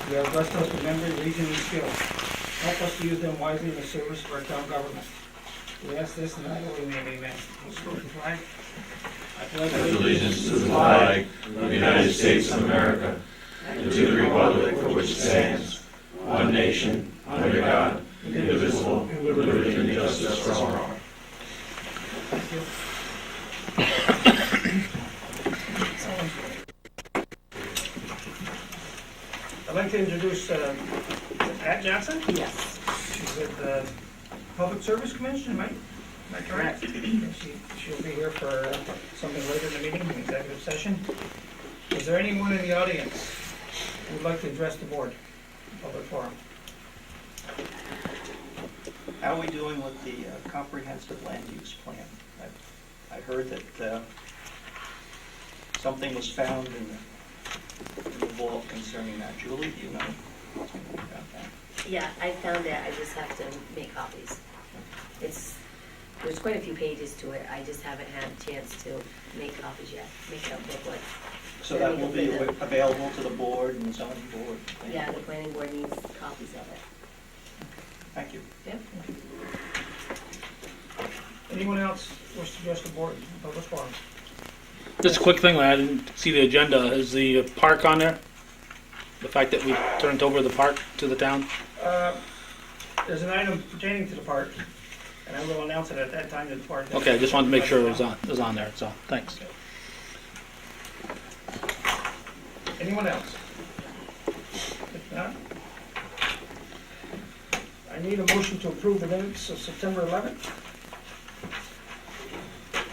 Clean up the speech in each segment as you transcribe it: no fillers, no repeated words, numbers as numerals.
you have blessed us with memory, reason, and skill. Help us to use them wisely in the service of our town government. We ask this in thy holy name, amen. Let's go to the flag. I pledge Allegiance to the flag of the United States of America and to the republic for which it stands, one nation, under God, indivisible, with liberty and justice for all. Thank you. I'd like to introduce Pat Johnson. Yes. She's at the Public Service Commission, am I correct? She'll be here for something later in the meeting, an executive session. Is there anyone in the audience who would like to address the board, public forum? How are we doing with the comprehensive land use plan? I heard that something was found in the vault concerning that. Julie, do you know something about that? Yeah, I found it, I just have to make copies. There's quite a few pages to it, I just haven't had a chance to make copies yet, make it up booklet. So that will be available to the board and zoning board? Yeah, the planning board needs copies of it. Thank you. Yep. Anyone else wish to address the board, public forum? Just a quick thing, I didn't see the agenda. Is the park on there? The fact that we turned over the park to the town? There's an item pertaining to the park, and I will announce it at that time that the park. Okay, I just wanted to make sure it was on there, so, thanks. Anyone else? If not, I need a motion to approve the minutes of September 11th.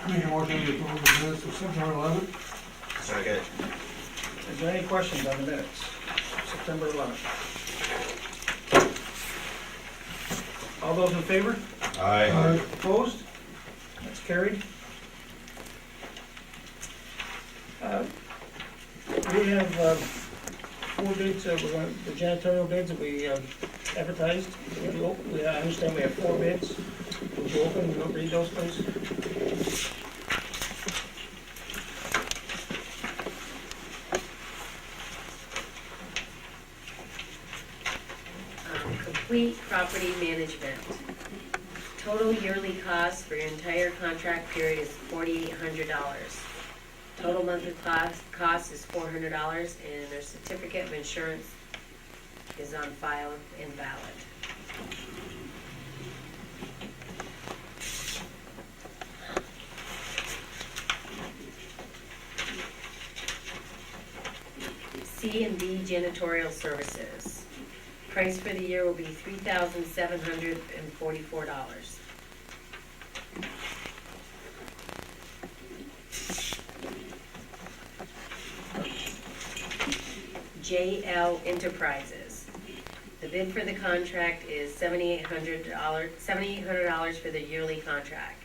I make a motion to approve the minutes of September 11th. Second. Is there any questions on the minutes? September 11th. All those in favor? Aye. Opposed? That's carried. We have 4 bids, the janitorial bids that we advertised. I understand we have 4 bids. Would you open and read those, please? Complete property management. Total yearly cost for your entire contract period is $4,800. Total monthly cost is $400, and their certificate of insurance is on file and valid. C&D janitorial services. Price for the year will be $3,744. JL Enterprises. The bid for the contract is $7,800 for the yearly contract.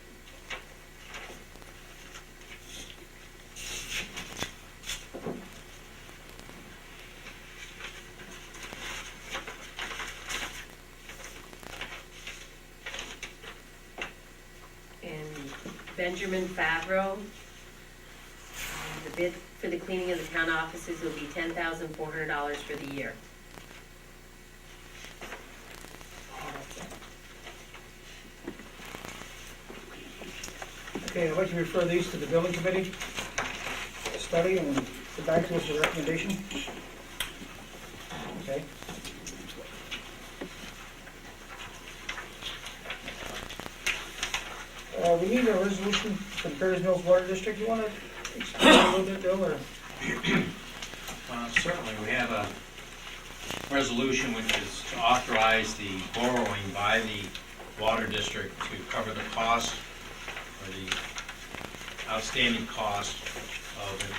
And Benjamin Favreau. The bid for the cleaning of the town offices will be $10,400 for the year. Okay, I'd like to refer these to the building committee, study, and get back to us with a recommendation. Okay. We need a resolution for the Perry's Mills Water District. You want to explain a little bit, Bill, or? Certainly, we have a resolution which is to authorize the borrowing by the water district to cover the cost or the outstanding cost of the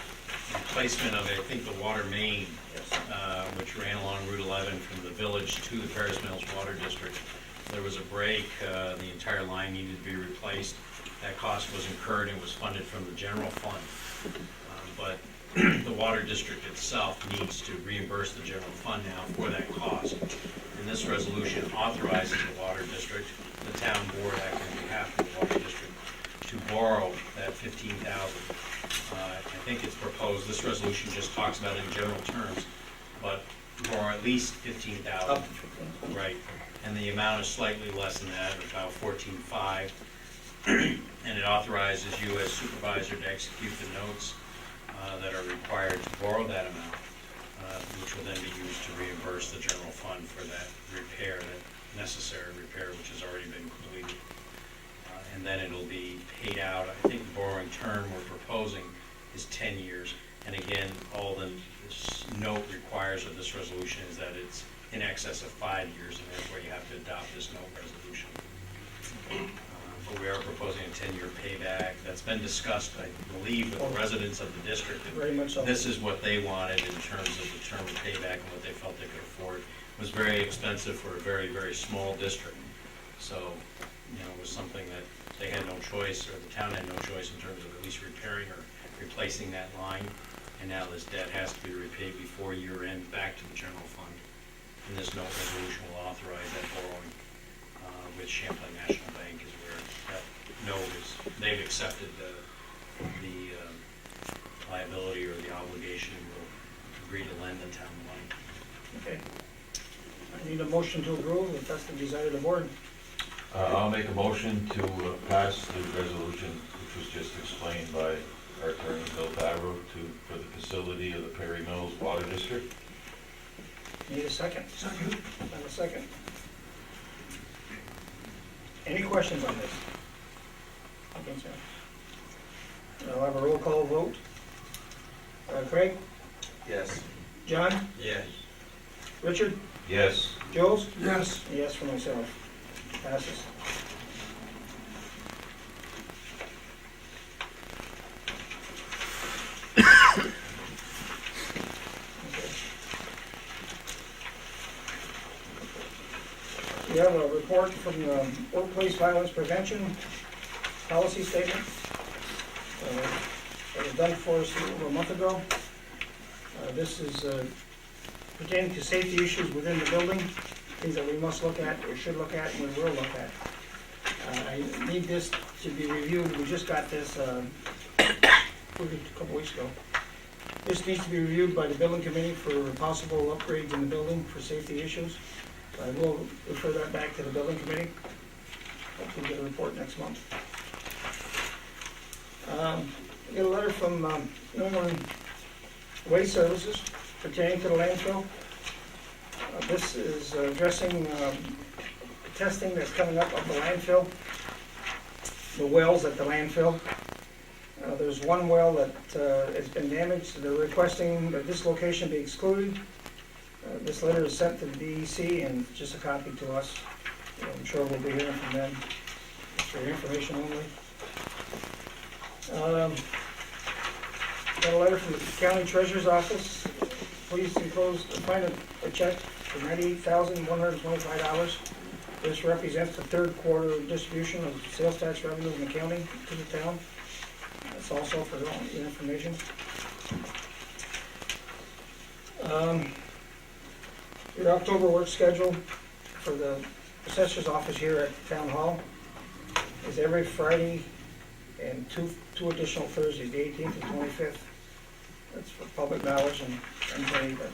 replacement of, I think, the water main, which ran along Route 11 from the village to the Paris Mills Water District. There was a break, the entire line needed to be replaced. That cost was incurred and was funded from the general fund. But the water district itself needs to reimburse the general fund now for that cost. And this resolution authorizes the water district, the town board acting on behalf of the water district, to borrow that $15,000. I think it's proposed, this resolution just talks about it in general terms, but borrow at least 15,000. Up to 15. Right, and the amount is slightly less than that, about 14.5. And it authorizes you as supervisor to execute the notes that are required to borrow that amount, which will then be used to reimburse the general fund for that repair, that necessary repair, which has already been completed. And then it'll be paid out. I think the borrowing term we're proposing is 10 years. And again, all this note requires of this resolution is that it's in excess of 5 years, and therefore you have to adopt this note resolution. But we are proposing a 10-year payback. That's been discussed, I believe, with the residents of the district. that Very much so. This is what they wanted in terms of the term of payback and what they felt they could afford. It was very expensive for a very, very small district. So, it was something that they had no choice, or the town had no choice in terms of at least repairing or replacing that line. And now this debt has to be repaid before year end back to the general fund. And this note resolution will authorize that borrowing with Champlain National Bank is where that note is. They've accepted the liability or the obligation and will agree to lend the town the money. Okay. I need a motion to approve, if that's the desire of the board. I'll make a motion to pass the resolution, which was just explained by our attorney, Bill Favreau, for the facility of the Perry Mills Water District. Need a second? Second. And a second. Any questions on this? Okay, sir. I'll have a roll call vote. Craig? Yes. John? Yes. Richard? Yes. Jules? Yes. Yes for myself. Passes. We have a report from the Workplace Violence Prevention Policy Statement. That was done for us over a month ago. This is pertaining to safety issues within the building, things that we must look at, or should look at, and we will look at. I need this to be reviewed. We just got this a couple weeks ago. This needs to be reviewed by the building committee for possible upgrades in the building for safety issues. I will refer that back to the building committee. Hopefully get a report next month. I get a letter from New England Waste Services pertaining to the landfill. This is addressing testing that's coming up of the landfill, the wells at the landfill. There's one well that has been damaged. They're requesting that this location be excluded. This letter is sent to the DEC and just a copy to us. I'm sure we'll be hearing from them. It's for your information only. Got a letter from the county treasurer's office. Please enclose, find a check for $98,125. This represents the third quarter distribution of sales tax revenue in the county to the town. That's also for your information. Your October work schedule for the assessor's office here at the town hall is every Friday and two additional Thursdays, the 18th and 25th. That's for public knowledge and anybody that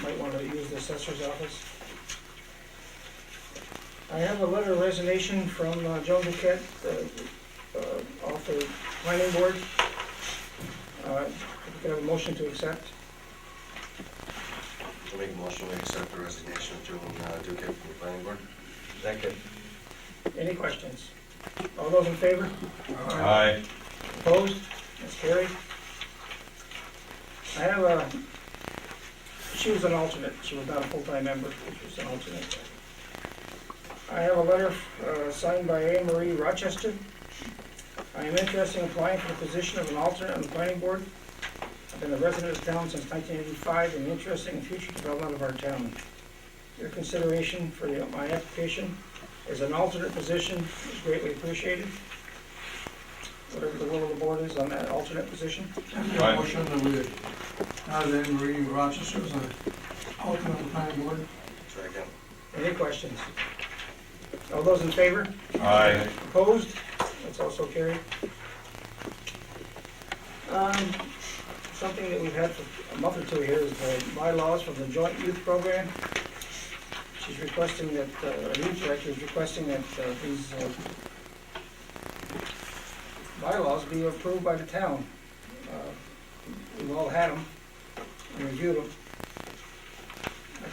might want to use the assessor's office. I have a letter of resignation from Joan Duquette off the planning board. We can have a motion to accept. I'll make a motion to accept the resignation of Joan Duquette from the planning board. Second. Any questions? All those in favor? Aye. Opposed? That's carried. I have she was an alternate. She was not a full-time member. She was an alternate. I have a letter signed by Anne Marie Rochester. I am interested in applying for the position of an alternate on the planning board. I've been a resident of town since 1985 and interested in future development of our town. Your consideration for my application as an alternate position is greatly appreciated. Whatever the will of the board is on that alternate position. Make a motion that we have Anne Marie Rochester as an alternate on the planning board. Second. Any questions? All those in favor? Aye. Opposed? That's also carried. something that we've had for a month or two here is the bylaws from the joint youth program. She's requesting that, our youth director is requesting that these bylaws be approved by the town. We've all had them and reviewed them.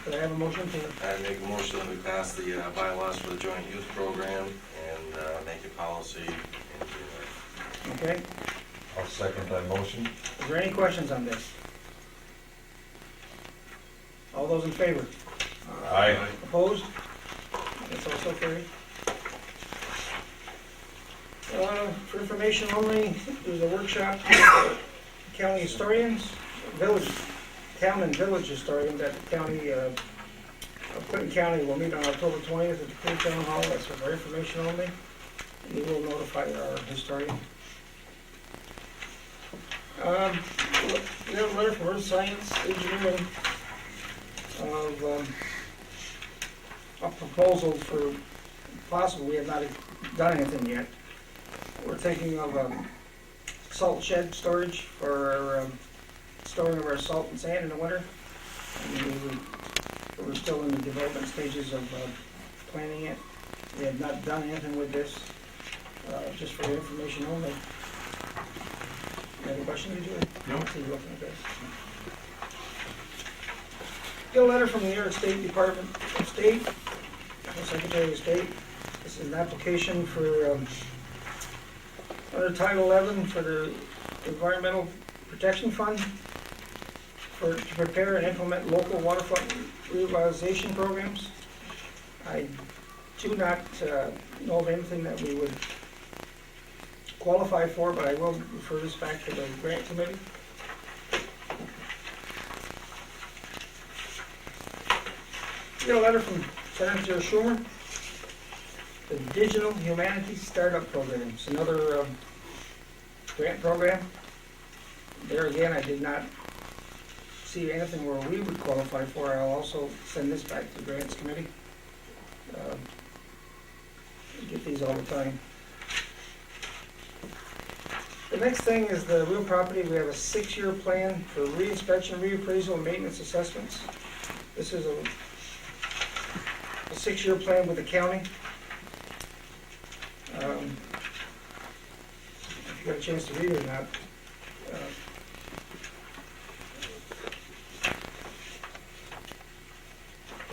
Could I have a motion to, I make a motion that we pass the bylaws for the joint youth program and make it policy in January. okay? I'll second that motion. Is there any questions on this? All those in favor? Aye. Opposed? That's also carried. For information only, there's a workshop, county historians, village, town and village historian that the county, Clinton County will meet on October 20th at the Clinton Town Hall. That's for information only. We will notify our historian. We have a letter from Earth Science Engineering of a proposal for possible, we have not done anything yet. We're thinking of salt shed storage for our, storing of our salt and sand in the winter. And we're still in the development stages of planning it. We have not done anything with this, just for information only. You have a question, did you? No. See you looking at this. Get a letter from the New York State Department of State, the Secretary of State. This is an application for, under Title 11 for the Environmental Protection Fund to prepare and implement local waterfront revitalization programs. I do not know of anything that we would qualify for, but I will refer this back to the grant committee. We got a letter from Senator Schumer, the Digital Humanities Startup Program. It's another grant program. There again, I did not see anything where we would qualify for. I'll also send this back to the grants committee. We get these all the time. The next thing is the real property. We have a 6-year plan for re-inspection, reappraisal, and maintenance assessments. This is a 6-year plan with the county. If you got a chance to read it or not.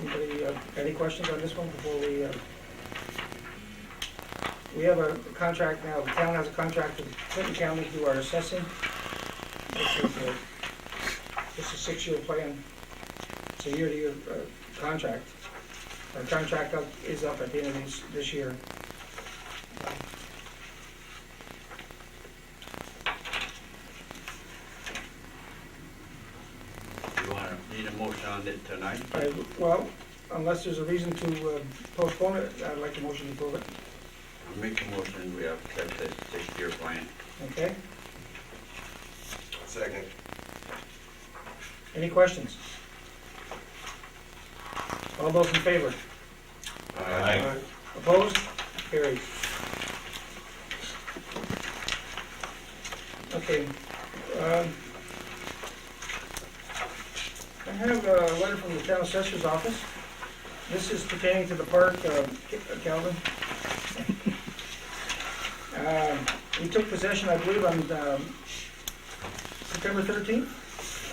Anybody, any questions on this one before we have a contract now, the town has a contract with Clinton County to do our assessing. This is a 6-year plan. It's a year-to-year contract. Our contract is up at the end of this year. Need a motion on it tonight? Well, unless there's a reason to postpone it, I'd like a motion to approve it. I'll make a motion, we have set this 6-year plan. Okay? Second. Any questions? All those in favor? Aye. Opposed? Carried. Okay. I have a letter from the town assessor's office. This is pertaining to the park, Calvin. We took possession, I believe, on September 13th,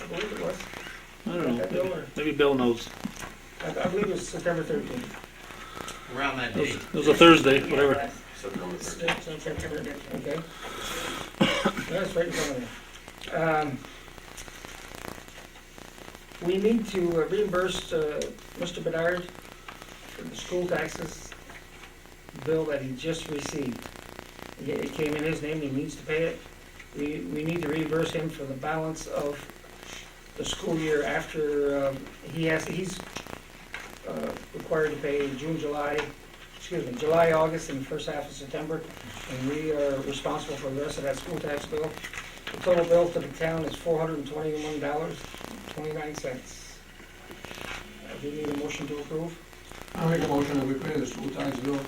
I believe it was. I don't That Bill, know, or- maybe Bill knows. I believe it was September 13th. Around that date. It was a Thursday, whatever. September 13th. Okay. That's right in front of me. We need to reimburse Mr. Bedard for the school taxes bill that he just received. It came in his name, he needs to pay it. We need to reimburse him for the balance of the school year after he's required to pay July, August, and the first half of September, and we are responsible for the rest of that school tax bill. The total bill to the town is $421.29. Do you need a motion to approve? I'll make a motion that we pay the school tax bill.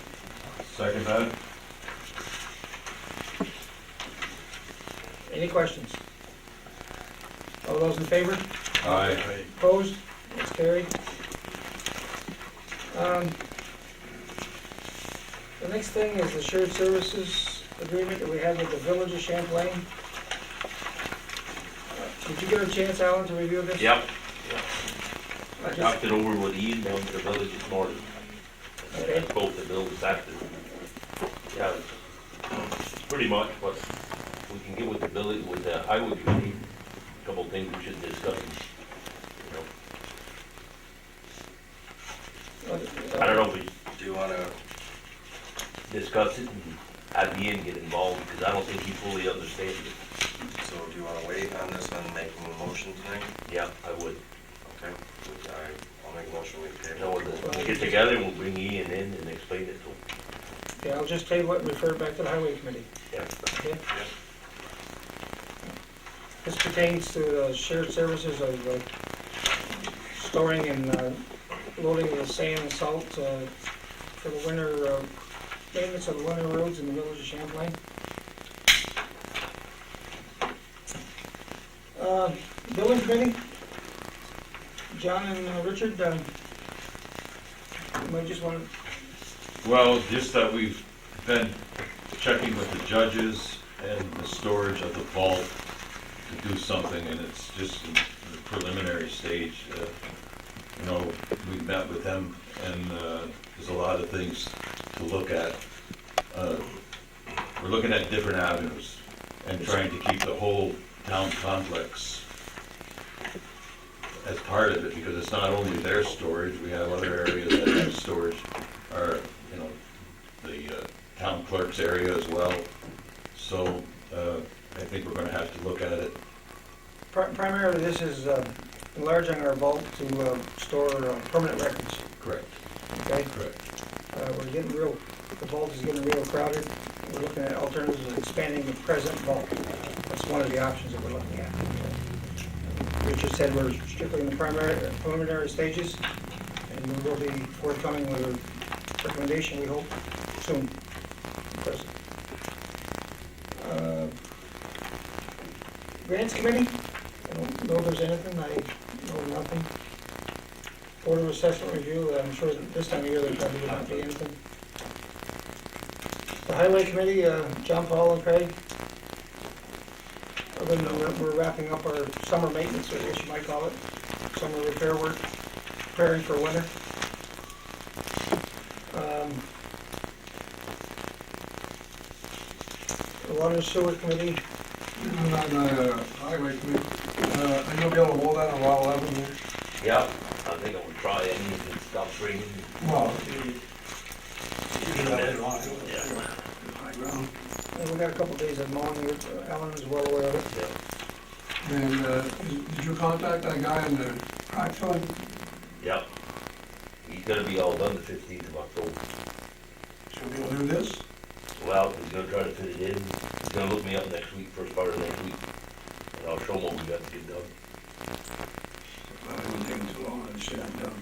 Second that. Any questions? All those in favor? Aye. Opposed? It's carried. The next thing is the shared services agreement that we have with the Village of Champlain. Did you get a chance, Alan, to review this? Yep. I I just- talked it over with Ian down to the village this morning. Okay. I spoke to Bill this afternoon. Yeah, pretty much what we can get with the village, with the highway committee, a couple of things we should discuss. You know, I don't know if we Do you wanna, discuss it and have Ian get involved, because I don't think he fully understands it. so do you wanna wait on this and make a motion tonight? Yeah, I would. Okay, I'll make a motion, we You table. know, we'll get together and we'll bring Ian in and explain it to him. Yeah, I'll just table it and refer it back to the Highway Committee. Yeah. Okay? This pertains to the shared services of storing and loading the sand and salt for the winter, maintenance of the winter roads in the Village of Champlain. Building Committee? John and Richard, you might just want to, Well, just that we've been checking with the judges and the storage of the vault to do something, and it's just in the preliminary stage. You know, we met with them, and there's a lot of things to look at. We're looking at different avenues and trying to keep the whole town complex as part of it, because it's not only their storage, we have other areas that have storage, or, you know, the town clerk's area as well. So, I think we're gonna have to look at it. primarily this is enlarging our vault to store permanent records, Correct. okay? Correct. The vault is getting real crowded. We're looking at alternatives of expanding the present vault. That's one of the options that we're looking at. Richard said we're strictly in the preliminary stages, and we will be forthcoming with a recommendation, we hope, soon. Because, Grants Committee, I don't know if there's anything, I know nothing. Board of Assessment Review, I'm sure that this time of year there probably would not be anything. The Highway Committee, John Paul and Craig. Other than we're wrapping up our summer maintenance, I guess you might call it, summer repair work, preparing for winter. The Water and Sewer Committee, And on the highway committee, are you gonna be able to hold that on Route 11 there? Yeah, I think I would try any if it stops raining. Well, you should have it on, Yeah. high ground. and we got a couple days of mowing, Alan is well aware of it. Yeah. And did you contact that guy in the crack filling? Yep. He's gonna be all done the 15th of October. Should we be able to do this? Well, he's gonna try to fit it in. He's gonna look me up next week, first part of next week. And I'll show him what we got to get done. It wouldn't take him too long, I'd should have done.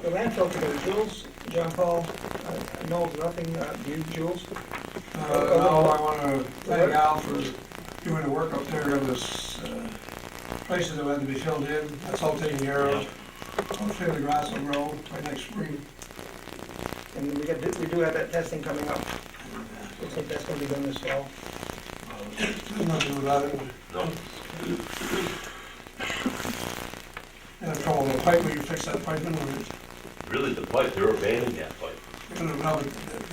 The landfill committee, Jules, John Paul, I know of nothing, do you, Jules? No, I wanna thank Al for doing the work up there, of this, places that had to be filled in, that's all taken care of. Hopefully the grass will grow by next spring. And we do have that testing coming up. Looks like that's gonna be done this fall. There's nothing about it. No? And a trouble with the pipe, will you fix that pipe in with it? Really, the pipe, they're abandoning that pipe.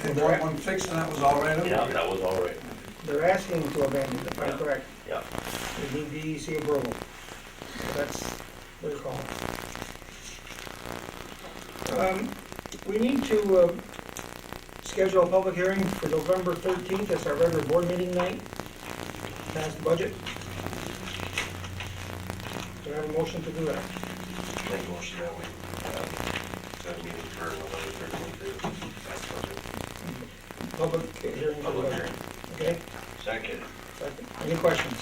They had one fixed and that was all right? Yeah, that was all right. They're asking to abandon it, if I'm Yeah. correct. Yeah. They need DEC approval. So that's their call. We need to schedule a public hearing for November 13th, that's our regular board meeting night. Pass the budget. Do I have a motion to do that? Make a motion that we, set a meeting for November 13th to pass budget. Public hearing for the Public budget. hearing. Okay? Second. Second. Any questions?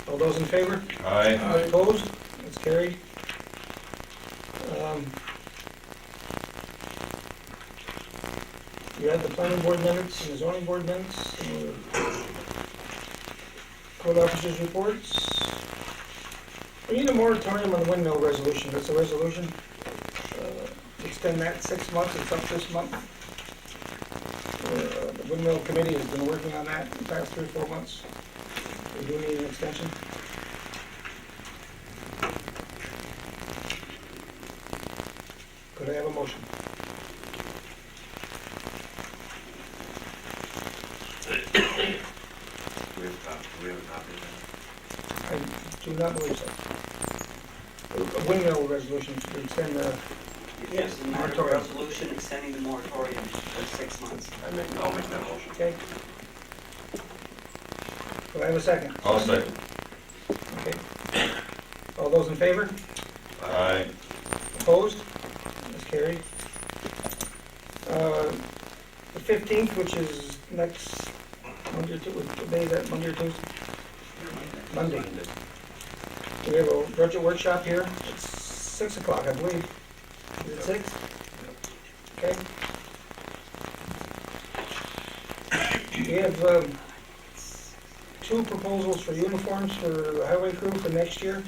All those in favor? Aye. Opposed? It's carried. You have the planning board minutes and the zoning board minutes, and the code officers' reports. We need a moratorium on the windmill resolution, that's a resolution. Extend that 6 months, it's up this month. The windmill committee has been working on that in the past 3 or 4 months. We do need an extension. Could I have a motion? Do we have a copy of I do not believe so. A windmill resolution to extend the, Yes, and a Moratorium. resolution extending the moratorium for 6 months. that? I'll make that motion. okay? Do I have a second? I'll second. Okay. All those in favor? Aye. Opposed? That's carried. The 15th, which is next Monday, what day is that, Monday or Tuesday? Monday. We have a budget workshop here. It's 6 o'clock, I believe. Is it 6? Okay. We have 2 proposals for uniforms for the highway crew for next year.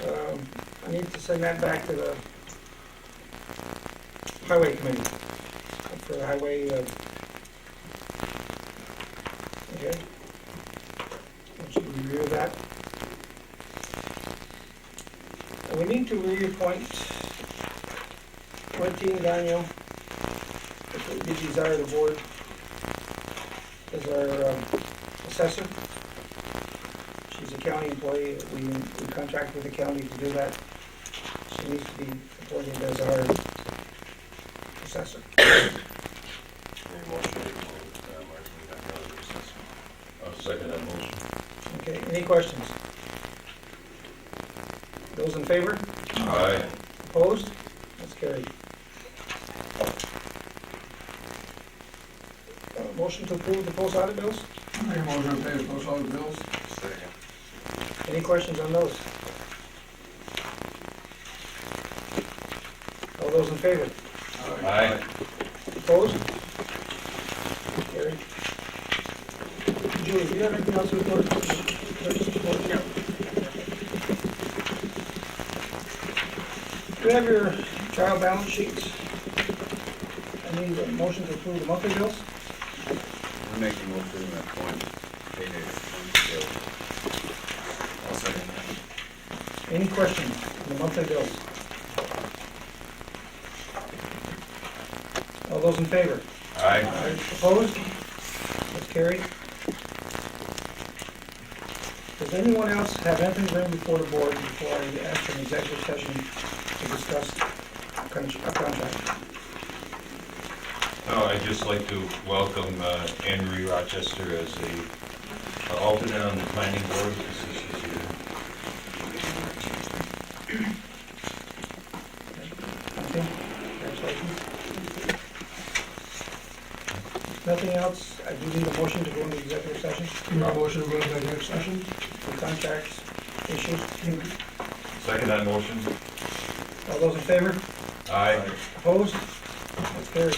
I need to send that back to the highway committee for the highway, okay. I should review that. And we need to reappoint Martine Gagnon, if it would be desire of the board, as our assessor. She's a county employee, we contract with the county to do that. She needs to be appointed as our assessor. Any motion to appoint Martin Gagnon as assessor? I'll second that motion. Okay, any questions? Those in favor? Aye. Opposed? That's carried. Motion to approve the post audit bills? Make a motion to pay the post office bills. Second. Any questions on those? All those in favor? Aye. Opposed? Carried. Julie, do you have anything else to report? No. Do you have your trial balance sheets? I need a motion to approve the monthly bills? We're making motion to appoint payday bill. I'll second that. Any questions on the monthly bills? All those in favor? Aye. Opposed? That's carried. Does anyone else have anything to bring before the board before I ask for an executive session to discuss a contract? No, I'd just like to welcome Anne Marie Rochester as a alternate on the planning board. This is his year. Okay, congratulations. Nothing else, I do need a motion to go into executive session Make a motion to go into executive session. for contracts, issues. Second that motion. All those in favor? Aye. Opposed? That's carried.